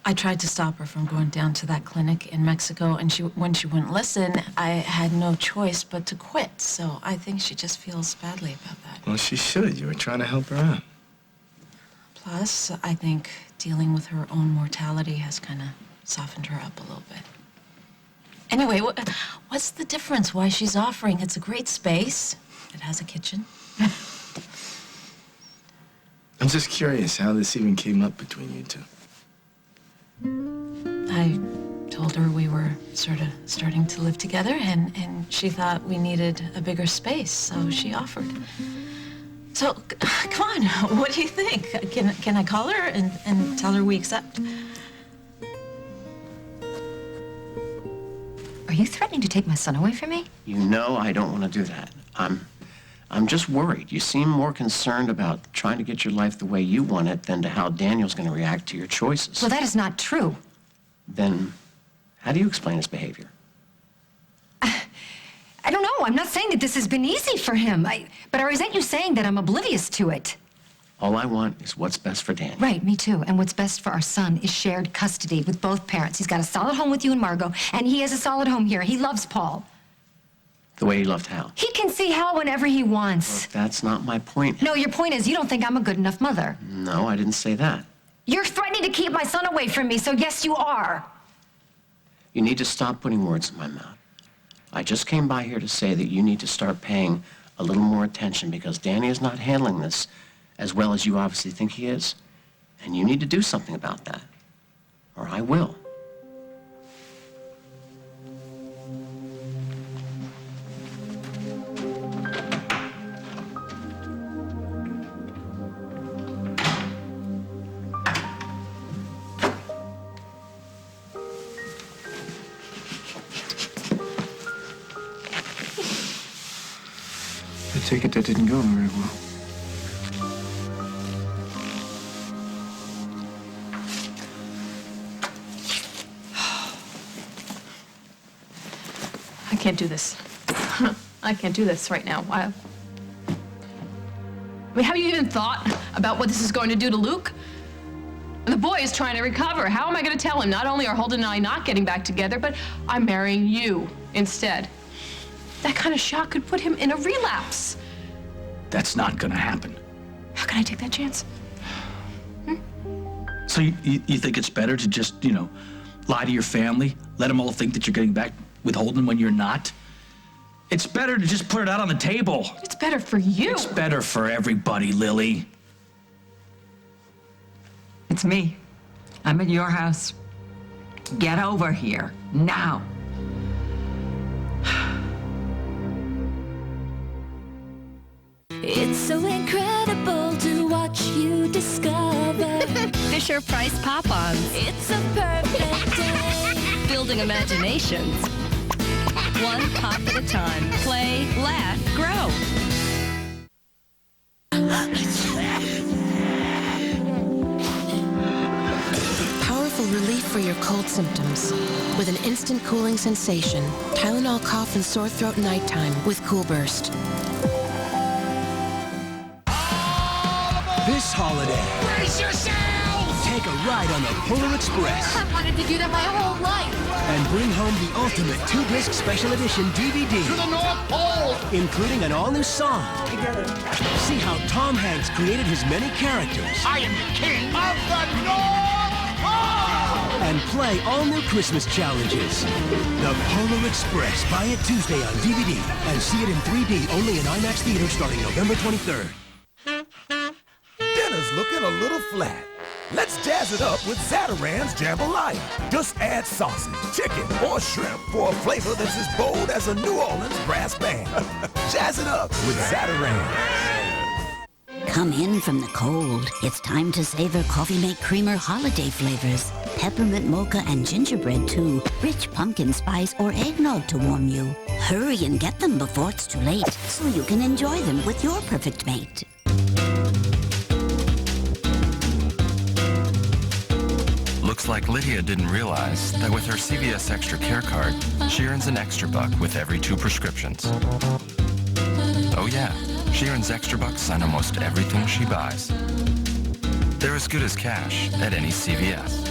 I tried to stop her from going down to that clinic in Mexico, and when she wouldn't listen, I had no choice but to quit. So I think she just feels badly about that. Well, she should. You were trying to help her out. Plus, I think dealing with her own mortality has kind of softened her up a little bit. Anyway, what's the difference? Why she's offering? It's a great space. It has a kitchen. I'm just curious how this even came up between you two. I told her we were sort of starting to live together, and she thought we needed a bigger space, so she offered. So, come on, what do you think? Can I call her and tell her we accept? Are you threatening to take my son away from me? You know I don't want to do that. I'm just worried. You seem more concerned about trying to get your life the way you want it than to how Daniel's going to react to your choices. Well, that is not true. Then how do you explain his behavior? I don't know. I'm not saying that this has been easy for him. But I resent you saying that I'm oblivious to it. All I want is what's best for Daniel. Right, me too. And what's best for our son is shared custody with both parents. He's got a solid home with you and Margot, and he has a solid home here. He loves Paul. The way he loved Hal. He can see Hal whenever he wants. Look, that's not my point. No, your point is you don't think I'm a good enough mother. No, I didn't say that. You're threatening to keep my son away from me, so yes, you are. You need to stop putting words in my mouth. I just came by here to say that you need to start paying a little more attention because Danny is not handling this as well as you obviously think he is. And you need to do something about that, or I will. I take it that didn't go very well. I can't do this. I can't do this right now. I mean, have you even thought about what this is going to do to Luke? The boy is trying to recover. How am I going to tell him not only are Holden and I not getting back together, but I'm marrying you instead? That kind of shock could put him in a relapse. That's not gonna happen. How can I take that chance? So you think it's better to just, lie to your family, let them all think that you're getting back with Holden when you're not? It's better to just put it out on the table. It's better for you. It's better for everybody, Lily. It's me. I'm at your house. Get over here, now. It's so incredible to watch you discover Fisher-Price Pop-Ons. It's a perfect day. Building imaginations. One pop at a time. Play, laugh, grow. Powerful relief for your cold symptoms. With an instant cooling sensation. Tylenol cough and sore throat nighttime with Cool Burst. This holiday, Brace yourselves! take a ride on the Polar Express I've wanted to do that my whole life. and bring home the ultimate 2-disc special edition DVD, To the North Pole! including an all-new song. Together. See how Tom Hanks created his many characters. I am the king of the North Pole! And play all-new Christmas challenges. The Polar Express. Buy it Tuesday on DVD and see it in 3D only in IMAX theaters starting November 23rd. Dinner's looking a little flat. Let's jazz it up with Zatarain's Jambalaya. Just add sausage, chicken, or shrimp for a flavor that's as bold as a New Orleans brass band. Jazz it up with Zatarain. Come in from the cold. It's time to savor Coffee Mate Creamer holiday flavors. Peppermint mocha and gingerbread too. Rich pumpkin spice or eggnog to warm you. Hurry and get them before it's too late so you can enjoy them with your perfect mate. Looks like Lydia didn't realize that with her CVS Extra Care card, she earns an extra $1 with every 2 prescriptions. Oh yeah, she earns extra bucks on almost everything she buys. They're as good as cash at any CVS.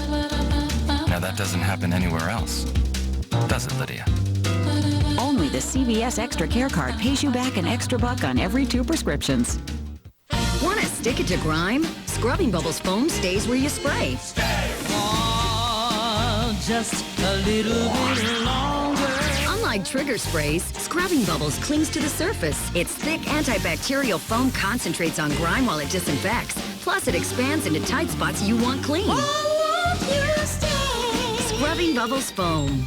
Now that doesn't happen anywhere else, does it, Lydia? Only the CVS Extra Care card pays you back an extra $1 on every 2 prescriptions. Want to stick it to grime? Scrubbing Bubbles foam stays where you spray. Just a little bit longer. Unlike trigger sprays, Scrubbing Bubbles clings to the surface. Its thick antibacterial foam concentrates on grime while it disinfects. Plus, it expands into tight spots you want clean. Scrubbing Bubbles foam.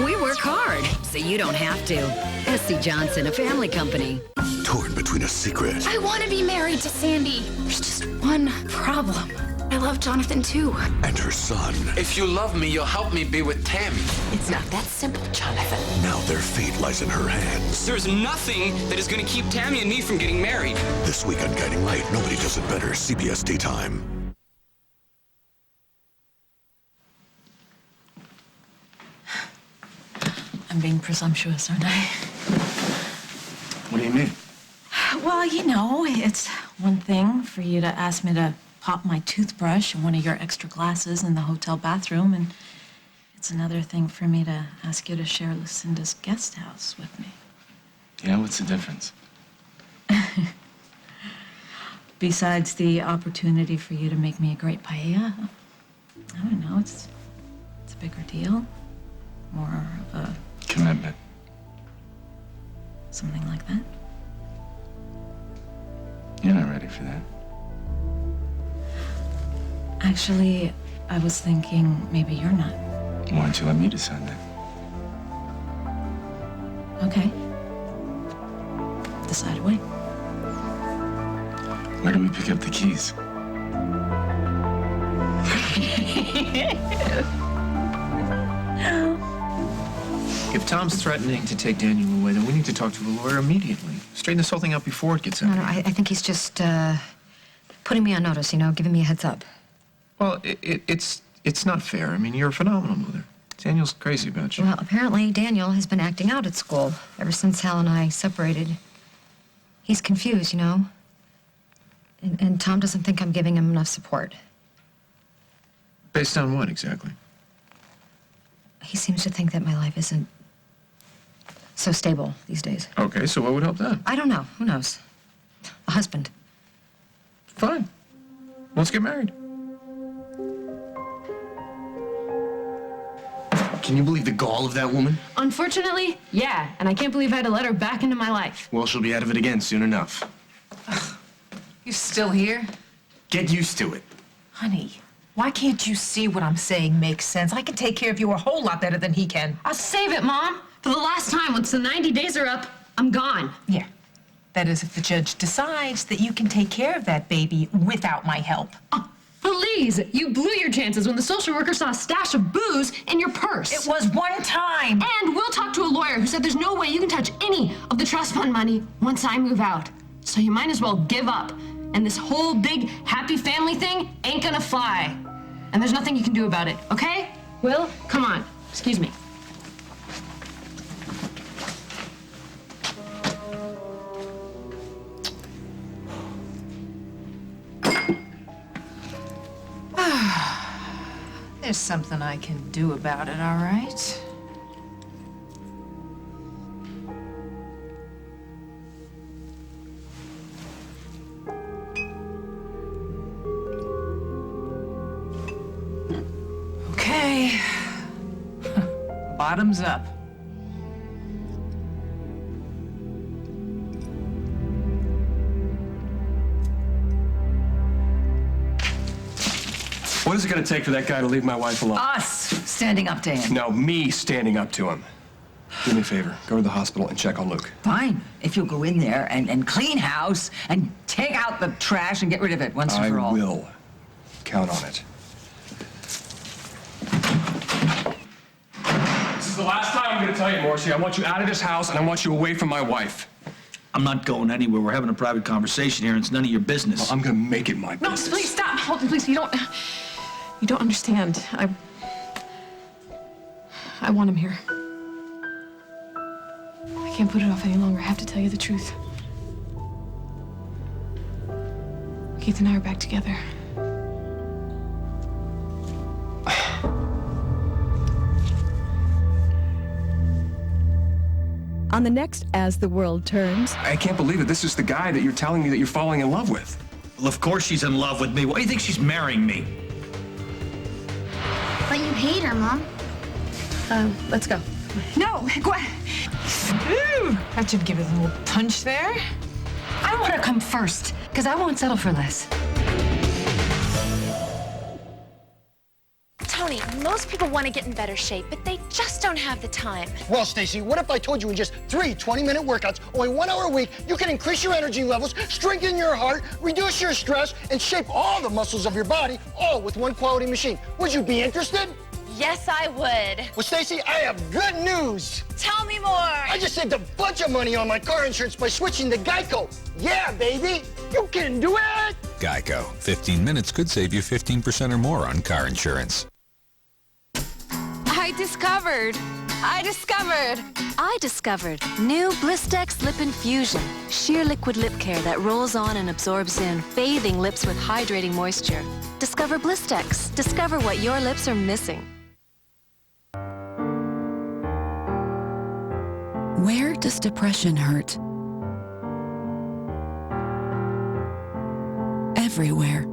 We work hard, so you don't have to. SC Johnson, a family company. Torn between a secret. I want to be married to Sandy. There's just one problem. I love Jonathan too. And her son. If you love me, you'll help me be with Tammy. It's not that simple, Jonathan. Now their fate lies in her hands. There's nothing that is going to keep Tammy and me from getting married. This week on Guiding Light, nobody does it better. CBS Daytime. I'm being presumptuous, aren't I? What do you mean? Well, you know, it's one thing for you to ask me to pop my toothbrush in one of your extra glasses in the hotel bathroom, and it's another thing for me to ask you to share Lucinda's guest house with me. Yeah, what's the difference? Besides the opportunity for you to make me a great paella, I don't know, it's a bigger deal. More of a... commitment. Something like that. You're not ready for that. Actually, I was thinking maybe you're not. Why don't you let me decide that? Okay. Decide away. Where do we pick up the keys? If Tom's threatening to take Daniel away, then we need to talk to a lawyer immediately. Straighten this whole thing out before it gets out. No, I think he's just putting me on notice, you know, giving me a heads up. Well, it's not fair. I mean, you're a phenomenal mother. Daniel's crazy about you. Well, apparently Daniel has been acting out at school ever since Hal and I separated. He's confused, you know. And Tom doesn't think I'm giving him enough support. Based on what, exactly? He seems to think that my life isn't so stable these days. Okay, so what would help that? I don't know. Who knows? A husband. Fine. Let's get married. Can you believe the gall of that woman? Unfortunately, yeah. And I can't believe I had to let her back into my life. Well, she'll be out of it again soon enough. You still here? Get used to it. Honey, why can't you see what I'm saying makes sense? I can take care of you a whole lot better than he can. I'll save it, Mom. For the last time, once the 90 days are up, I'm gone. Yeah. That is if the judge decides that you can take care of that baby without my help. Oh, please, you blew your chances when the social worker saw a stash of booze in your purse. It was one time. And we'll talk to a lawyer who said there's no way you can touch any of the trust fund money once I move out. So you might as well give up. And this whole big happy family thing ain't gonna fly. And there's nothing you can do about it, okay? Will, come on. Excuse me. There's something I can do about it, all right? Okay. Bottoms up. What is it going to take for that guy to leave my wife alone? Us standing up to him. No, me standing up to him. Do me a favor. Go to the hospital and check on Luke. Fine. If you'll go in there and clean house and take out the trash and get rid of it once and for all. I will. Count on it. This is the last time I'm going to tell you, Morrissey. I want you out of this house and I want you away from my wife. I'm not going anywhere. We're having a private conversation here and it's none of your business. Well, I'm going to make it my No, business. please stop. Hold on, please. You don't understand. I want him here. I can't put it off any longer. I have to tell you the truth. Keith and I are back together. on the next As the World Turns. I can't believe it. This is the guy that you're telling me that you're falling in love with. Well, of course she's in love with me. Why do you think she's marrying me? But you hate her, Mom. Let's go. No, go ahead. Ooh, that should give it a little punch there. I want to come first, because I won't settle for less. Tony, most people want to get in better shape, but they just don't have the time. Well, Stacy, what if I told you in just 3 20-minute workouts, only 1 hour a week, you can increase your energy levels, strengthen your heart, reduce your stress, and shape all the muscles of your body, all with one quality machine? Would you be interested? Yes, I would. Well, Stacy, I have good news. Tell me more. I just saved a bunch of money on my car insurance by switching to Geico. Yeah, baby, you can do it. Geico. 15 minutes could save you 15% or more on car insurance. I discovered new Blistex Lip Infusion. Sheer liquid lip care that rolls on and absorbs in, bathing lips with hydrating moisture. Discover Blistex. Discover what your lips are missing. Where does depression hurt? Everywhere.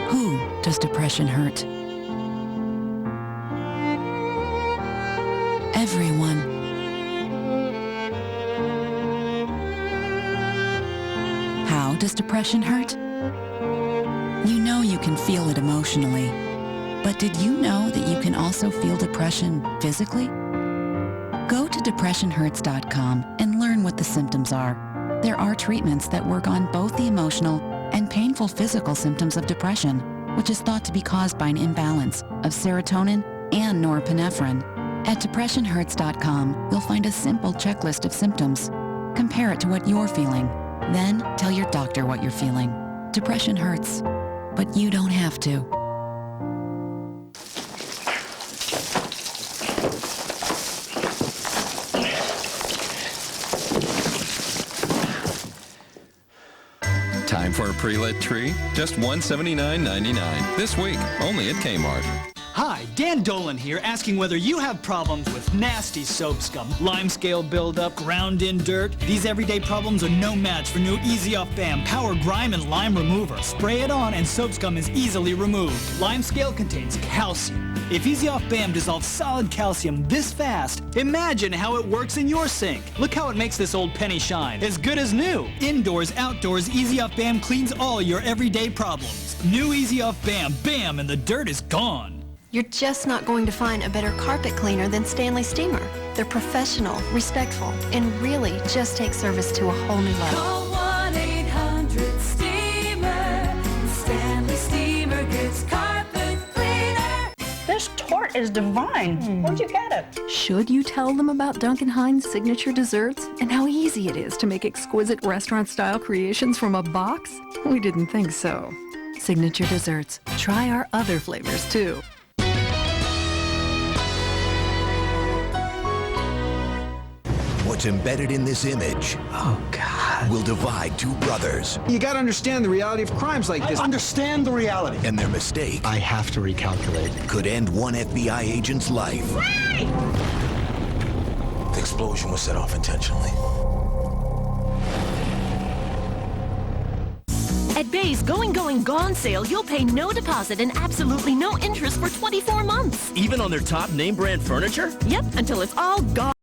Who does depression hurt? Everyone. How does depression hurt? You know you can feel it emotionally, but did you know that you can also feel depression physically? Go to depressionhurts.com and learn what the symptoms are. There are treatments that work on both the emotional and painful physical symptoms of depression, which is thought to be caused by an imbalance of serotonin and norepinephrine. At depressionhurts.com, you'll find a simple checklist of symptoms. Compare it to what you're feeling. Then tell your doctor what you're feeling. Depression hurts, but you don't have to. Time for a pre-lit tree? Just $179.99. This week, only at Kmart. Hi, Dan Dolan here, asking whether you have problems with nasty soap scum, limescale buildup, ground-in dirt. These everyday problems are no match for new Easy Off BAM Power Grime and Lime Remover. Spray it on and soap scum is easily removed. Limescale contains calcium. If Easy Off BAM dissolves solid calcium this fast, imagine how it works in your sink. Look how it makes this old penny shine. As good as new. Indoors, outdoors, Easy Off BAM cleans all your everyday problems. New Easy Off BAM, bam, and the dirt is gone. You're just not going to find a better carpet cleaner than Stanley Steamer. They're professional, respectful, and really just take service to a whole new level. Call 1-800-STEAMER. Stanley Steamer gets carpet cleaner. This tort is divine. Where'd you get it? Should you tell them about Duncan Hines' signature desserts and how easy it is to make exquisite restaurant-style creations from a box? We didn't think so. Signature desserts. Try our other flavors, too. What's embedded in this image? Oh, God. Will divide two brothers. You gotta understand the reality of crimes like this. I understand the reality. And their mistake. I have to recalculate. Could end one FBI agent's life. The explosion was set off intentionally. At Bay's Going, Going, Gone sale, you'll pay no deposit and absolutely no interest for 24 months. Even on their top name brand furniture? Yep, until it's all gone.